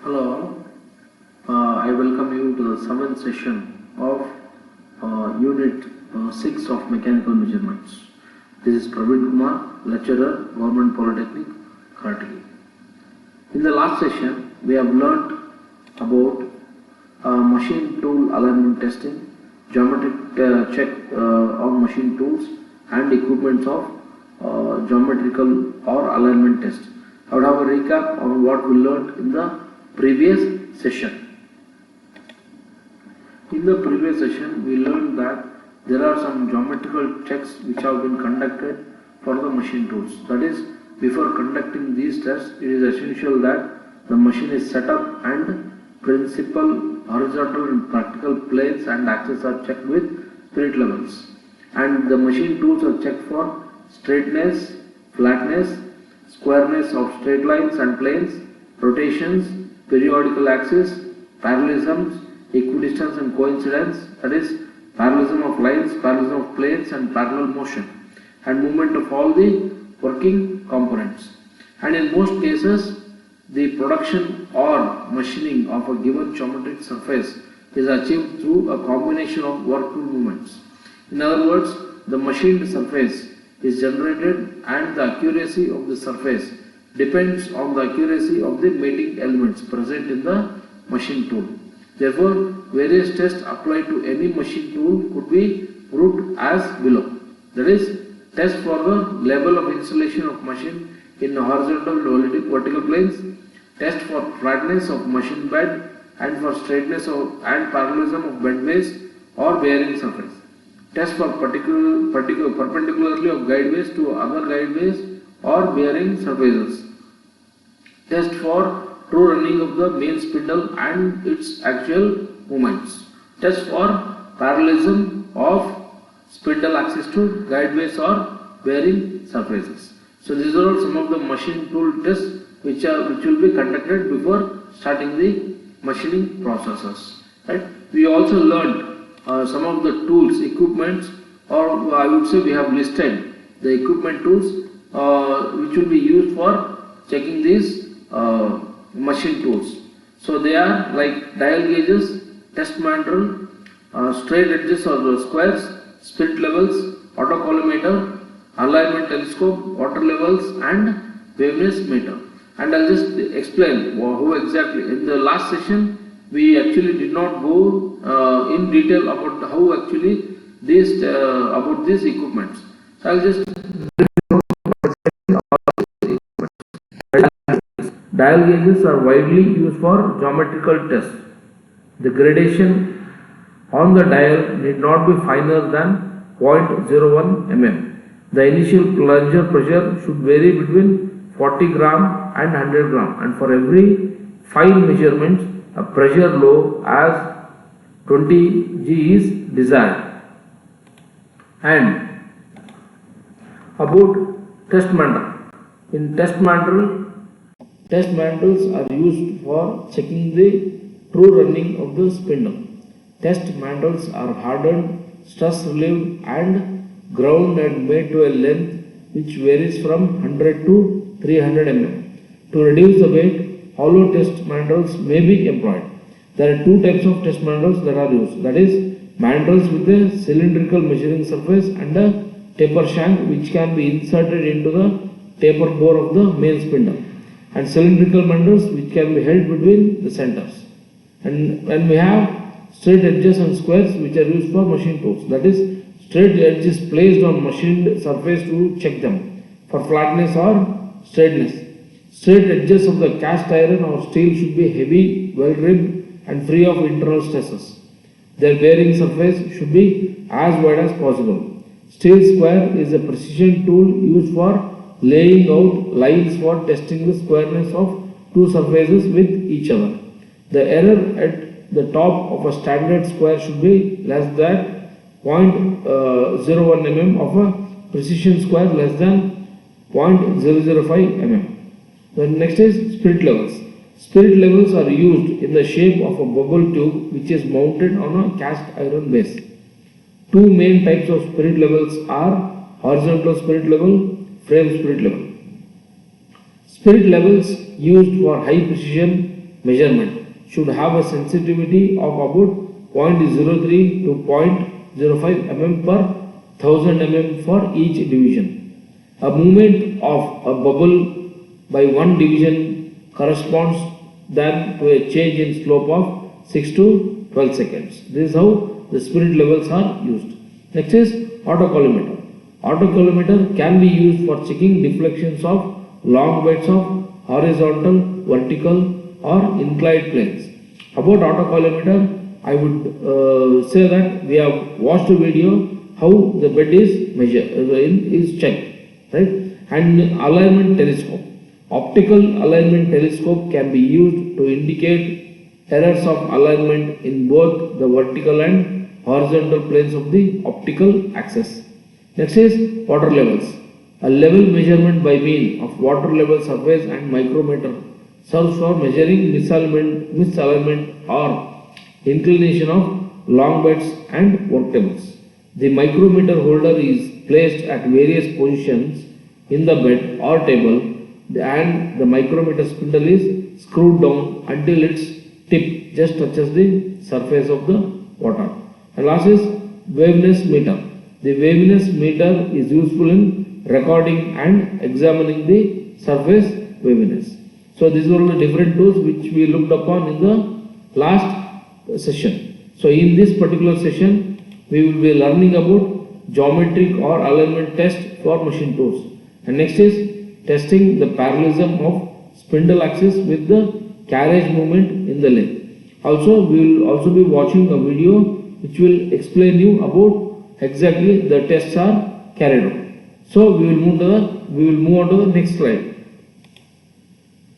Hello, I welcome you to the seventh session of Unit 6 of Mechanical Measurements. This is Praveen Kumar, lecturer, Government Polytechnic, Kartiki. In the last session, we have learnt about machine tool alignment testing, geometric check on machine tools, and equipments of geometrical or alignment test. I would have a recap on what we learnt in the previous session. In the previous session, we learned that there are some geometrical checks which have been conducted for the machine tools. That is, before conducting these tests, it is essential that the machine is set up and principal, horizontal and practical planes and axes are checked with spirit levels. And the machine tools are checked for straightness, flatness, squareness of straight lines and planes, rotations, periodical axis, parallelisms, equidistance and coincidence, that is parallelism of lines, parallelism of planes and parallel motion, and movement of all the working components. And in most cases, the production or machining of a given geometric surface is achieved through a combination of work tool movements. In other words, the machined surface is generated and the accuracy of the surface depends on the accuracy of the mating elements present in the machine tool. Therefore, various tests applied to any machine tool could be grouped as below. That is, test for the level of installation of machine in horizontal vertical planes, test for flatness of machine bed and for straightness of and parallelism of bend base or bearing surface. Test for perpendicularly of guideways to other guideways or bearing surfaces. Test for true running of the main spindle and its actual movements. Test for parallelism of spindle axis to guideways or bearing surfaces. So these are some of the machine tool tests which will be conducted before starting the machining processes. Right? We also learned some of the tools, equipments, or I would say we have listed the equipment tools which will be used for checking these machine tools. So they are like dial gauges, test mandrel, straight edges or squares, spirit levels, autocollimator, alignment telescope, water levels, and waveness meter. And I'll just explain how exactly. In the last session, we actually did not go in detail about how actually these about these equipments. So I'll just dial gauges are widely used for geometrical tests. The gradation on the dial need not be finer than 0.01 mm. The initial plunger pressure should vary between 40 gram and 100 gram, and for every fine measurement, a pressure low as 20 G is desired. And about test mandrel. In test mandrels are used for checking the true running of the spindle. Test mandrels are hardened, stress relieved, and ground and made to a length which varies from 100 to 300 mm. To reduce the weight, hollow test mandrels may be employed. There are two types of test mandrels that are used. That is, mandrels with a cylindrical measuring surface and a taper shank which can be inserted into the taper bore of the main spindle, and cylindrical mandrels which can be held between the centers. And we have straight edges and squares which are used for machine tools. That is, straight edges placed on machined surface to check them for flatness or straightness. Straight edges of the cast iron or steel should be heavy, well ribbed, and free of internal stresses. Their bearing surface should be as wide as possible. Steel square is a precision tool used for laying out lines for testing the squareness of two surfaces with each other. The error at the top of a standard square should be less than 0.01 mm, of a precision square less than 0.005 mm. The next is spirit levels. Spirit levels are used in the shape of a bubble tube which is mounted on a cast iron base. Two main types of spirit levels are horizontal spirit level, frame spirit level. Spirit levels used for high precision measurement should have a sensitivity of about 0.03 to 0.05 mm per 1000 mm for each division. A movement of a bubble by one division corresponds then to a change in slope of 6 to 12 seconds. This is how the spirit levels are used. Next is autocollimator. Autocollimator can be used for checking deflections of long beds of horizontal, vertical or inclined planes. About autocollimator, I would say that we have watched a video how the bed is measured, is checked, right? And alignment telescope. Optical alignment telescope can be used to indicate errors of alignment in both the vertical and horizontal planes of the optical axis. Next is water levels. A level measurement by means of water level surface and micrometer serves for measuring misalignment or inclination of long beds and work tables. The micrometer holder is placed at various positions in the bed or table and the micrometer spindle is screwed down until its tip just touches the surface of the water. And last is waviness meter. The waviness meter is useful in recording and examining the surface waviness. So these were the different tools which we looked upon in the last session. So in this particular session, we will be learning about geometric or alignment test for machine tools. And next is testing the parallelism of spindle axis with the carriage movement in the lathe. Also, we will also be watching a video which will explain you about exactly the tests are carried out. So we will move on to the next slide.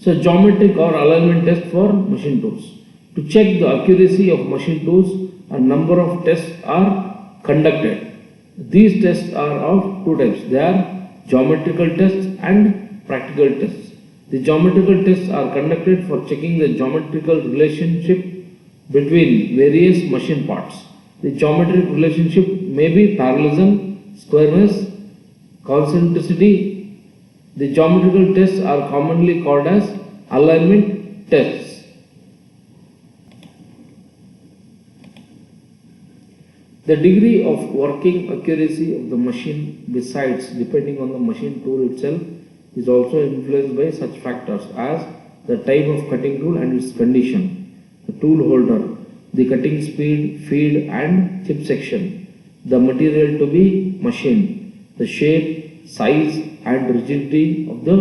So geometric or alignment test for machine tools. To check the accuracy of machine tools, a number of tests are conducted. These tests are of two types. They are geometrical tests and practical tests. The geometrical tests are conducted for checking the geometrical relationship between various machine parts. The geometric relationship may be parallelism, squareness, concentricity. The geometrical tests are commonly called as alignment tests. The degree of working accuracy of the machine, besides depending on the machine tool itself, is also influenced by such factors as the type of cutting tool and its condition, the tool holder, the cutting speed, feed and chip section, the material to be machined, the shape, size and rigidity of the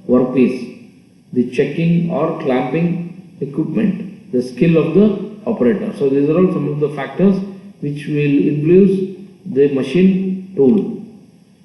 workpiece, the checking or clamping equipment, the skill of the operator. So these are all some of the factors which will influence the machine tool.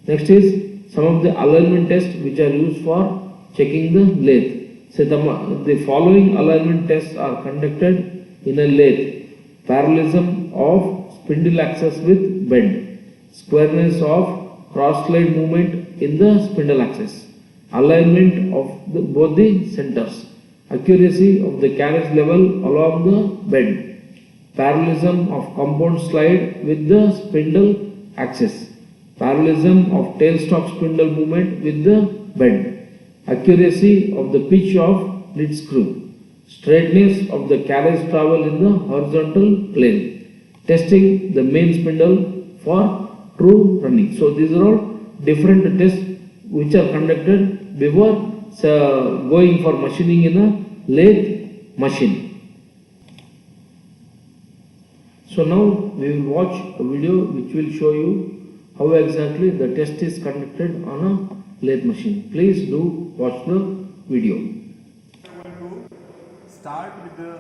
Next is some of the alignment tests which are used for checking the lathe. So the following alignment tests are conducted in a lathe: parallelism of spindle axis with bend, squareness of cross-slide movement in the spindle axis, alignment of both the centers, accuracy of the carriage level along the bend, parallelism of compound slide with the spindle axis, parallelism of tailstock spindle movement with the bend, accuracy of the pitch of lead screw, straightness of the carriage travel in the horizontal plane, testing the main spindle for true running. So these are all different tests which are conducted before going for machining in a lathe machine. So now we will watch a video which will show you how exactly the test is conducted on a lathe machine. Please do watch the video. We are going to start with the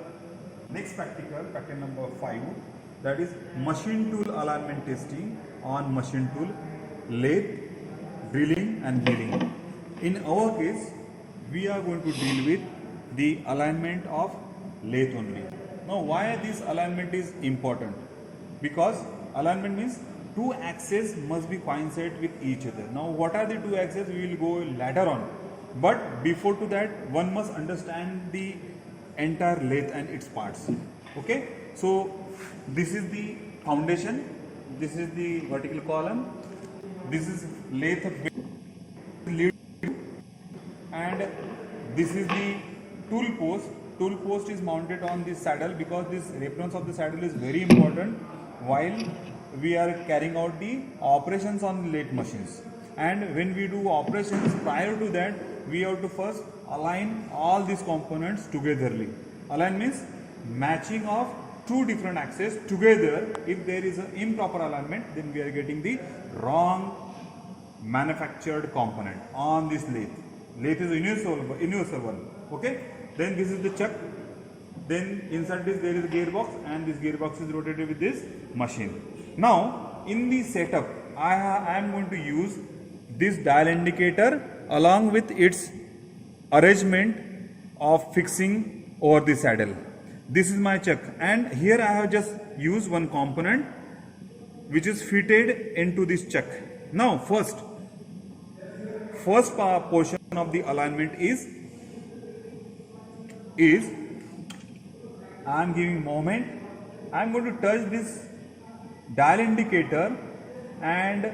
next practical number 5, that is machine tool alignment testing on machine tool, lathe, drilling and milling. In our case, we are going to deal with the alignment of lathe only. Now why this alignment is important? Because alignment means two axes must be coincide with each other. Now what are the two axes? We will go later on. But before to that, one must understand the entire lathe and its parts. Okay? So this is the foundation, this is the vertical column, this is lathe lead, and this is the tool post. Tool post is mounted on this saddle because this reference of the saddle is very important while we are carrying out the operations on lathe machines. And when we do operations, prior to that, we have to first align all these components togetherly. Align means matching of two different axes together. If there is an improper alignment, then we are getting the wrong manufactured component on this lathe. Lathe is universal one. Okay. Then this is the chuck. Then inside this there is a gearbox, and this gearbox is rotated with this machine. Now in the setup, I am going to use this dial indicator along with its arrangement of fixing over the saddle. This is my chuck, and here I have just used one component which is fitted into this chuck. Now first portion of the alignment is I am giving moment. I am going to touch this dial indicator, and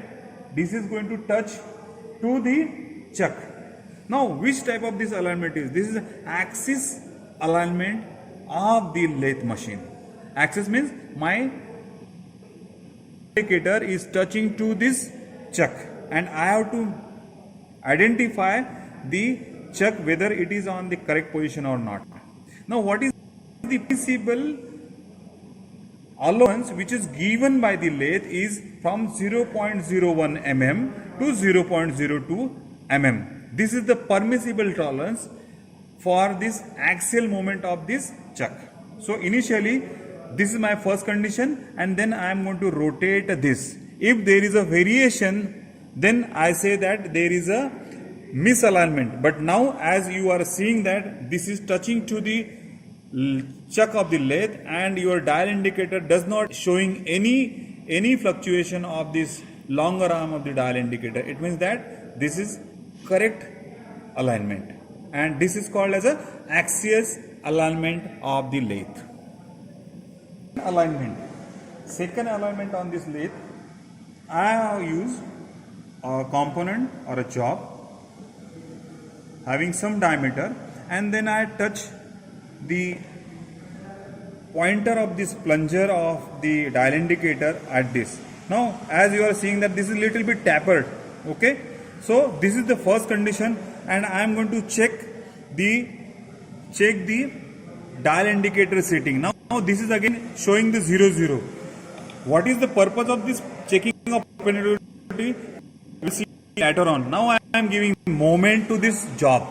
this is going to touch to the chuck. Now which type of this alignment is? This is axis alignment of the lathe machine. Axis means my indicator is touching to this chuck, and I have to identify the chuck whether it is on the correct position or not. Now what is the permissible allowance which is given by the lathe is from 0.01 mm to 0.02 mm. This is the permissible tolerance for this axial moment of this chuck. So initially this is my first condition, and then I am going to rotate this. If there is a variation, then I say that there is a misalignment. But now as you are seeing that this is touching to the chuck of the lathe, and your dial indicator does not showing any fluctuation of this longer arm of the dial indicator, it means that this is correct alignment, and this is called as a axial alignment of the lathe. Alignment. Second alignment on this lathe, I have used a component or a job having some diameter, and then I touch the pointer of this plunger of the dial indicator at this. Now as you are seeing that this is little bit tapered. Okay, so this is the first condition, and I am going to check the dial indicator setting. Now this is again showing the 00. What is the purpose of this checking of perpendicularity? We will see later on. Now I am giving moment to this job,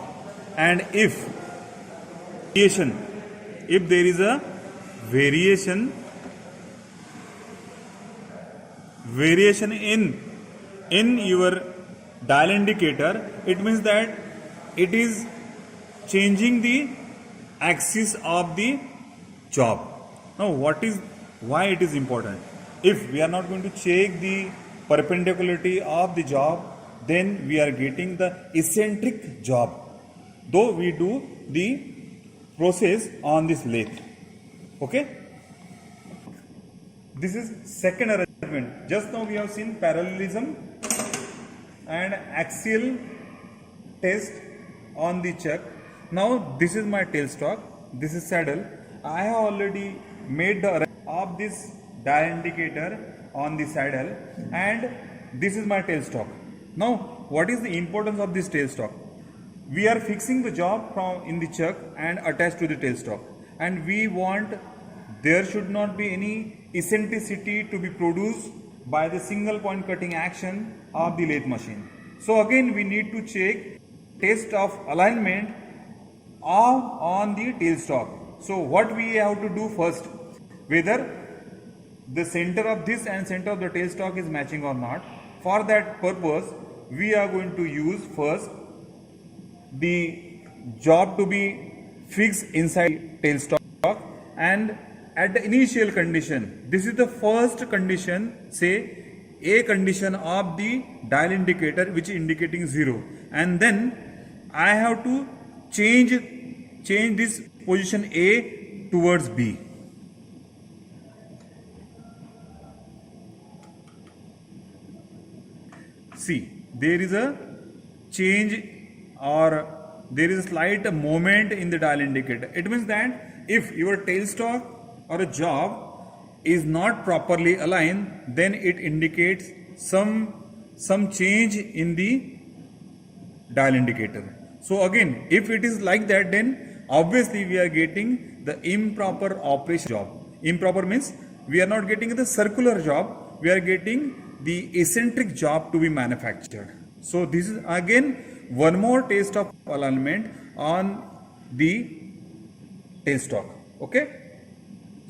and if there is a variation in your dial indicator, it means that it is changing the axis of the job. Now why it is important? If we are not going to check the perpendicularity of the job, then we are getting the eccentric job, though we do the process on this lathe. Okay, this is second arrangement. Just now we have seen parallelism and axial test on the chuck. Now this is my tailstock, this is saddle. I have already made the arrangement of this dial indicator on the saddle, and this is my tailstock. Now what is the importance of this tailstock? We are fixing the job from in the chuck and attached to the tailstock, and we want there should not be any eccentricity to be produced by the single point cutting action of the lathe machine. So again we need to check test of alignment on the tailstock. So what we have to do first, whether the center of this and center of the tailstock is matching or not. For that purpose we are going to use first the job to be fixed inside tailstock, and at the initial condition, this is the first condition, say a condition of the dial indicator which is indicating 0, and then I have to change this position A towards B. See, there is a change or there is a slight movement in the dial indicator. It means that if your tailstock or a job is not properly aligned, then it indicates some change in the dial indicator. So again, if it is like that, then obviously we are getting the improper operation job. Improper means we are not getting the circular job, we are getting the eccentric job to be manufactured. So this is again one more test of alignment on the tailstock. Okay.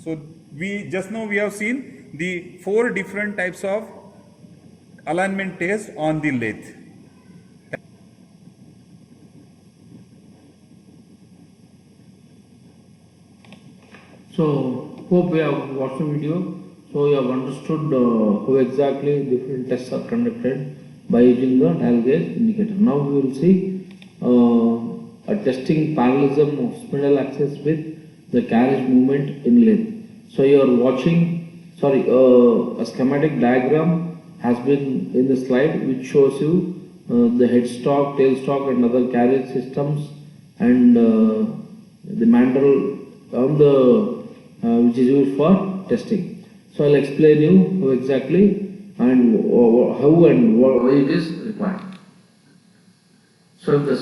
So we just now we have seen the 4 different types of alignment test on the lathe. So hope you have watched the video. So you have understood how exactly different tests are conducted by using the dial gauge indicator. Now we will see a testing parallelism of spindle axis with the carriage movement in lathe. So you are watching, a schematic diagram has been in the slide which shows you the headstock, tailstock and other carriage systems and the mandrel on the which is used for testing. So I'll explain you how exactly and how and why it is required. So if the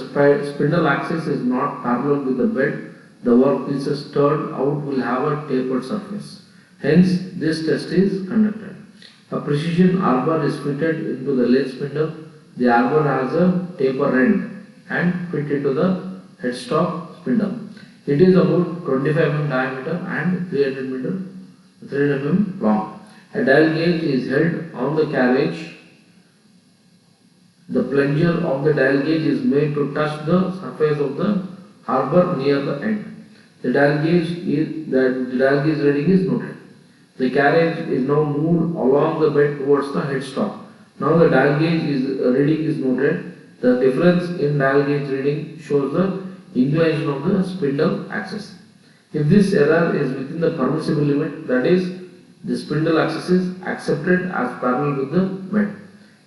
spindle axis is not parallel with the bed, the workpieces turned out will have a tapered surface. Hence, this test is conducted. A precision arbor is fitted into the lathe spindle. The arbor has a taper end and fit into the headstock spindle. It is about 25 mm diameter and 300 mm long. A dial gauge is held on the carriage. The plunger of the dial gauge is made to touch the surface of the arbor near the end. The dial gauge reading is noted. The carriage is now moved along the bed towards the headstock. Now the dial gauge reading is noted. The difference in dial gauge reading shows the inclination of the spindle axis. If this error is within the permissible limit, that is, the spindle axis is accepted as parallel with the bed.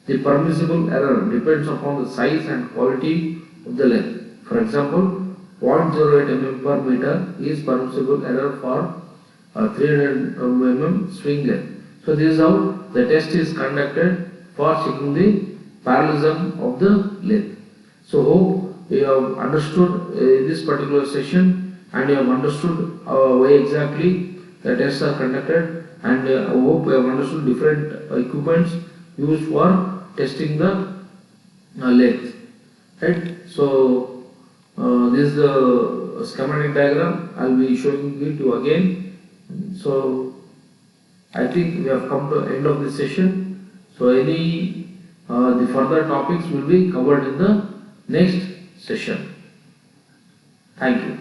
The permissible error depends upon the size and quality of the lathe. For example, 0.08 mm per meter is permissible error for 300 mm swing lathe. So this is how the test is conducted for checking the parallelism of the lathe. So hope you have understood this particular session and you have understood why exactly the tests are conducted, and I hope you have understood different equipments used for testing the lathe. Right? So this is the schematic diagram. I will be showing it to you again. So I think we have come to the end of this session. So any the further topics will be covered in the next session. Thank you.